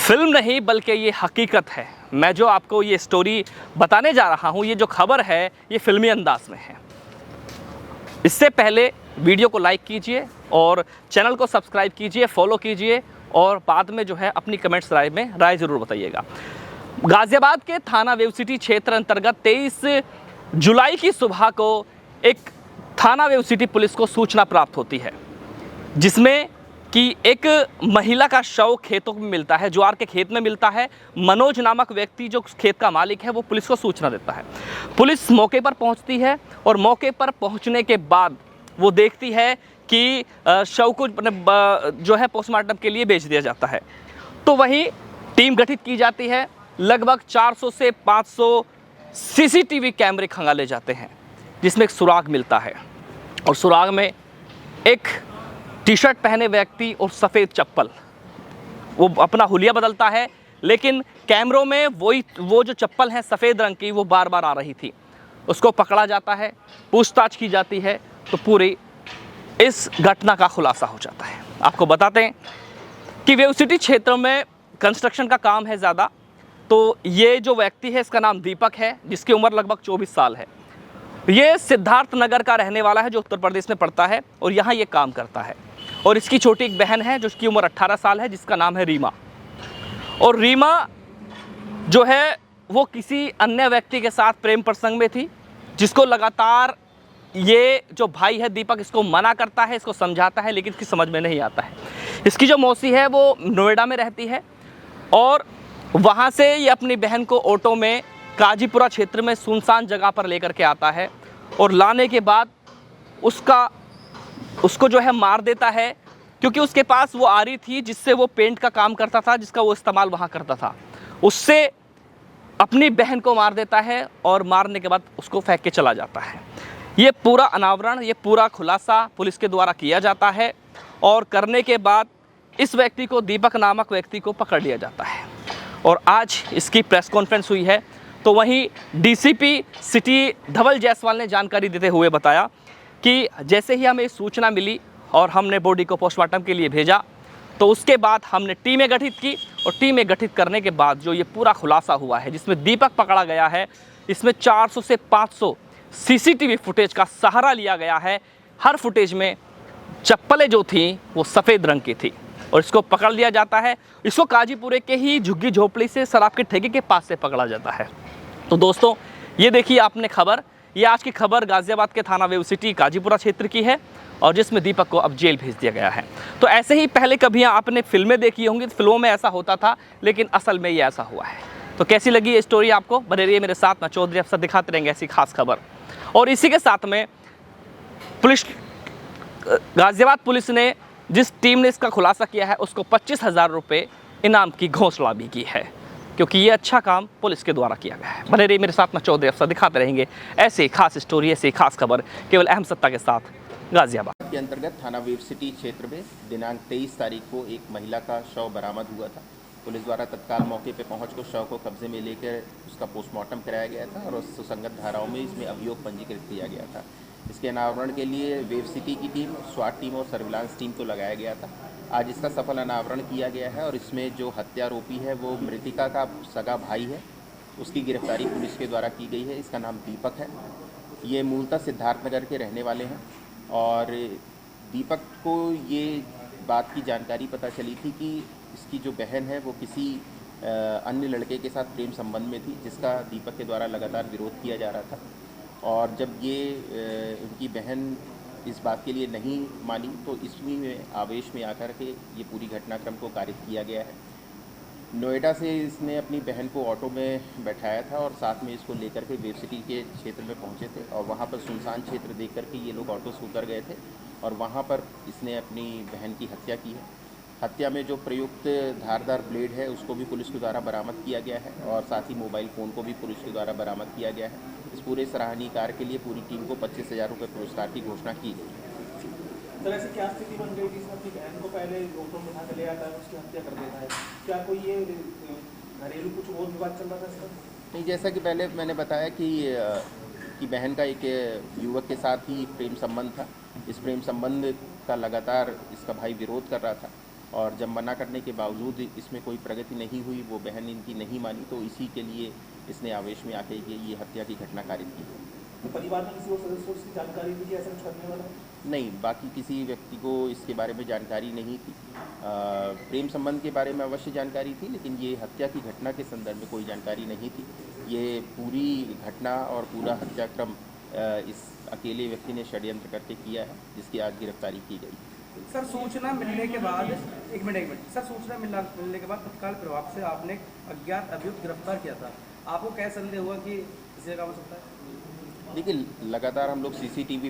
Film नहीं बल्कि ये हकीकत है। मैं जो आपको ये स्टोरी बताने जा रहा हूँ, ये जो खबर है, ये फिल्मी अंदाज में है। इससे पहले वीडियो को लाइक कीजिए और चैनल को सब्सक्राइब कीजिए, फॉलो कीजिए और बाद में जो है अपनी कमेंट्स राय ज़रूर बताइएगा। गाज़ियाबाद के थाना वेव सिटी क्षेत्र अंतर्गत 23 जुलाई की सुबह को एक थाना वेव सिटी पुलिस को सूचना प्राप्त होती है, जिसमें कि एक महिला का शव खेतों में मिलता है, ज्वार के खेत में मिलता है। मनोज नामक व्यक्ति जो खेत का मालिक है, वो पुलिस को सूचना देता है। पुलिस मौके पर पहुंचती है और मौके पर पहुंचने के बाद वो देखती है कि शव को जो है पोस्टमार्टम के लिए भेज दिया जाता है। तो वहीं टीम गठित की जाती है। लगभग 400 से 500 सीसीटीवी कैमरे खंगाले जाते हैं, जिसमें एक सुराग मिलता है और सुराग में एक टी शर्ट पहने व्यक्ति और सफ़ेद चप्पल। वो अपना हुलिया बदलता है, लेकिन कैमरों में वो जो चप्पल है सफ़ेद रंग की, वो बार बार आ रही थी। उसको पकड़ा जाता है, पूछताछ की जाती है, तो पूरी इस घटना का खुलासा हो जाता है। आपको बताते हैं कि वेव सिटी क्षेत्र में कंस्ट्रक्शन का काम है ज़्यादा। तो ये जो व्यक्ति है, इसका नाम दीपक है, जिसकी उम्र लगभग 24 साल है। ये सिद्धार्थ नगर का रहने वाला है, जो उत्तर प्रदेश में पड़ता है और यहाँ ये काम करता है। और इसकी छोटी एक बहन है, जिसकी उम्र 18 साल है, जिसका नाम है रीमा। और रीमा जो है वो किसी अन्य व्यक्ति के साथ प्रेम प्रसंग में थी, जिसको लगातार ये जो भाई है दीपक, इसको मना करता है, इसको समझाता है, लेकिन इसकी समझ में नहीं आता है। इसकी जो मौसी है वो नोएडा में रहती है और वहाँ से ये अपनी बहन को ऑटो में काजीपुरा क्षेत्र में सुनसान जगह पर लेकर के आता है और लाने के बाद उसको जो है मार देता है, क्योंकि उसके पास वो आरी थी जिससे वो पेंट का काम करता था, जिसका वो इस्तेमाल वहाँ करता था। उससे अपनी बहन को मार देता है और मारने के बाद उसको फेंक के चला जाता है। ये पूरा अनावरण, ये पूरा खुलासा पुलिस के द्वारा किया जाता है और करने के बाद इस व्यक्ति को, दीपक नामक व्यक्ति को पकड़ लिया जाता है और आज इसकी प्रेस कॉन्फ्रेंस हुई है। तो वहीं डीसीपी सिटी धवल जायसवाल ने जानकारी देते हुए बताया कि जैसे ही हमें सूचना मिली और हमने बॉडी को पोस्टमार्टम के लिए भेजा, तो उसके बाद हमने टीमें गठित की और टीमें गठित करने के बाद जो ये पूरा खुलासा हुआ है, जिसमें दीपक पकड़ा गया है, इसमें 400 से 500 सीसीटीवी फुटेज का सहारा लिया गया है। हर फुटेज में चप्पलें जो थी वो सफ़ेद रंग की थी और इसको पकड़ लिया जाता है। इसको काजीपुरे के ही झुग्गी झोपड़ी से शराब के ठेके के पास से पकड़ा जाता है। तो दोस्तों, ये देखिए आपने खबर, ये आज की खबर गाज़ियाबाद के थाना वेव सिटी काजीपुरा क्षेत्र की है और जिसमें दीपक को अब जेल भेज दिया गया है। तो ऐसे ही पहले कभी आपने फिल्में देखी होंगी, तो फिल्मों में ऐसा होता था, लेकिन असल में ये ऐसा हुआ है। तो कैसी लगी ये स्टोरी आपको? बने रहिए मेरे साथ, मैं चौधरी अफसर दिखाते रहेंगे ऐसी खास खबर। और इसी के साथ में पुलिस, गाज़ियाबाद पुलिस ने जिस टीम ने इसका खुलासा किया है, उसको 25,000 रुपये इनाम की घोषणा भी की है, क्योंकि ये अच्छा काम पुलिस के द्वारा किया गया है। बने रहिए मेरे साथ, मैं चौधरी अफसर दिखाते रहेंगे ऐसे खास स्टोरी, ऐसे खास खबर, केवल अहम सत्ता के साथ गाज़ियाबाद के अंतर्गत थाना वेव सिटी क्षेत्र में दिनांक 23 तारीख को एक महिला का शव बरामद हुआ था। पुलिस द्वारा तत्काल मौके पर पहुंचकर शव को कब्जे में लेकर उसका पोस्टमार्टम कराया गया था और उस सुसंगत धाराओं में इसमें अभियोग पंजीकृत किया गया था। इसके अनावरण के लिए वेव सिटी की टीम, स्वाट टीम और सर्विलांस टीम को लगाया गया था। आज इसका सफल अनावरण किया गया है और इसमें जो हत्यारोपी है वो मृतिका का सगा भाई है। उसकी गिरफ्तारी पुलिस के द्वारा की गई है। इसका नाम दीपक है। ये मूलतः सिद्धार्थ नगर के रहने वाले हैं और दीपक को ये बात की जानकारी पता चली थी कि इसकी जो बहन है वो किसी अन्य लड़के के साथ प्रेम संबंध में थी, जिसका दीपक के द्वारा लगातार विरोध किया जा रहा था। और जब ये उनकी बहन इस बात के लिए नहीं मानी, तो इसमें में आवेश में आकर के ये पूरी घटनाक्रम को कारित किया गया है। नोएडा से इसने अपनी बहन को ऑटो में बैठाया था और साथ में इसको लेकर के वेव सिटी के क्षेत्र में पहुंचे थे और वहां पर सुनसान क्षेत्र देख करके ये लोग ऑटो से उतर गए थे और वहां पर इसने अपनी बहन की हत्या की है। हत्या में जो प्रयुक्त धारदार ब्लेड है उसको भी पुलिस के द्वारा बरामद किया गया है और साथ ही मोबाइल फ़ोन को भी पुलिस के द्वारा बरामद किया गया है। इस पूरे सराहनीय कार्य के लिए पूरी टीम को 25,000 रुपये पुरस्कार की घोषणा की गई है। सर, ऐसी क्या स्थिति बन गई कि अपनी बहन को पहले ऑटो में उठा के ले आता है, उसकी हत्या कर देता है? क्या कोई ये घरेलू कुछ और विवाद चल रहा था इसका? नहीं, जैसा कि पहले मैंने बताया कि बहन का एक युवक के साथ ही प्रेम संबंध था। इस प्रेम संबंध का लगातार इसका भाई विरोध कर रहा था और जब मना करने के बावजूद इसमें कोई प्रगति नहीं हुई, वो बहन इनकी नहीं मानी, तो इसी के लिए इसने आवेश में आके ये हत्या की घटना कारित की। तो परिवार में किसी और सदस्य को इसकी जानकारी थी कि ऐसा कुछ करने वाला है? नहीं, बाकी किसी व्यक्ति को इसके बारे में जानकारी नहीं थी। प्रेम संबंध के बारे में अवश्य जानकारी थी, लेकिन ये हत्या की घटना के संदर्भ में कोई जानकारी नहीं थी। ये पूरी घटना और पूरा हत्याक्रम इस अकेले व्यक्ति ने षड्यंत्र करके किया है, जिसकी आज गिरफ्तारी की गई। सर सूचना मिलने के बाद एक मिनट सर सूचना मिलने के बाद तत्काल प्रभाव से आपने अज्ञात अभियुक्त गिरफ्तार किया था। आपको क्या संदेह हुआ कि इसे काम हो सकता है? देखिए, लगातार हम लोग सीसीटीवी